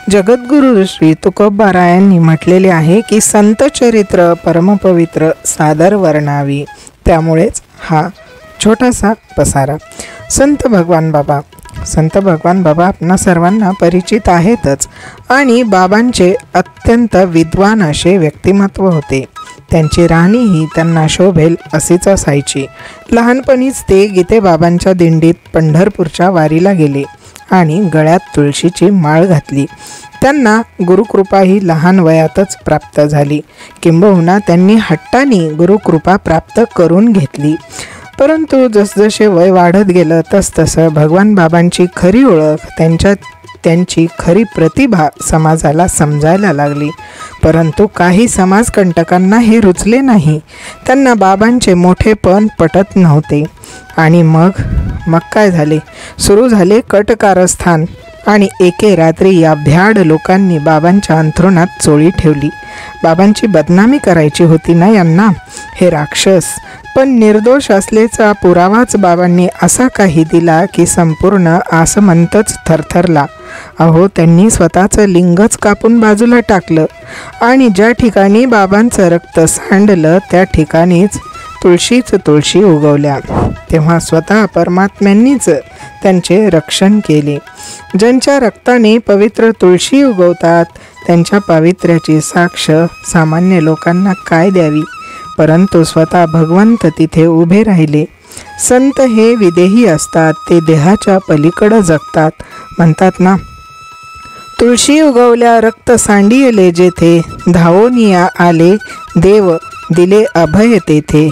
जगद्गुरु श्री तुकोबारायांनी म्हटलेले आहे की संत चरित्र परमपवित्र सादर वर्णावी। त्यामुळेच हा छोटासा पसारा। संत भगवान बाबा आपणा सर्वांना परिचित आहेतच आणि बाबांचे अत्यंत विद्वान असे व्यक्तिमत्व होते। त्यांची राहणीही त्यांना शोभेल अशीच असायची। लहानपणीच ते गीते बाबांच्या दिंडीत पंढरपूरच्या वारीला गेले आणि गळ्यात तुळशीची माळ घातली। त्यांना गुरुकृपाही लहान वयातच प्राप्त झाली, किंबहुना त्यांनी हट्टाने गुरुकृपा प्राप्त करून घेतली। परंतु जसजसे वय वाढत गेलं तसतसं भगवान बाबांची खरी ओळख, त्यांची खरी प्रतिभा समाजाला समजायला लागली। परंतु काही समाजकंटकांना हे रुचले नाही। त्यांना बाबांचे मोठेपण पटत नव्हते आणि मग काय झाले, सुरू झाले कटकारस्थान आणि एके रात्री या भ्याड लोकांनी बाबांच्या अंथरुणात चोळी ठेवली। बाबांची बदनामी करायची होती ना यांना, हे राक्षस। पण निर्दोष असल्याचा पुरावाच बाबांनी असा काही दिला की संपूर्ण आसमंतच थरथरला। अहो, त्यांनी स्वतःचं लिंगच कापून बाजूला टाकलं आणि ज्या ठिकाणी बाबांचं रक्त सांडलं त्या ठिकाणीच तुळशी उगवल्या। तेव्हा स्वतः परमात्म्यांनीच त्यांचे रक्षण केले। ज्यांच्या रक्ताने पवित्र तुळशी उगवतात त्यांच्या पावित्र्याची साक्ष सामान्य लोकांना काय द्यावी, परंतु स्वतः भगवंत तिथे उभे राहिले। संत हे विदेही असतात, ते देहाच्या पलीकडे जगतात। म्हणतात ना, तुळशी उगवल्या रक्त सांडिले जेथे, धावोनिया आले देव दिले अभय तेथे।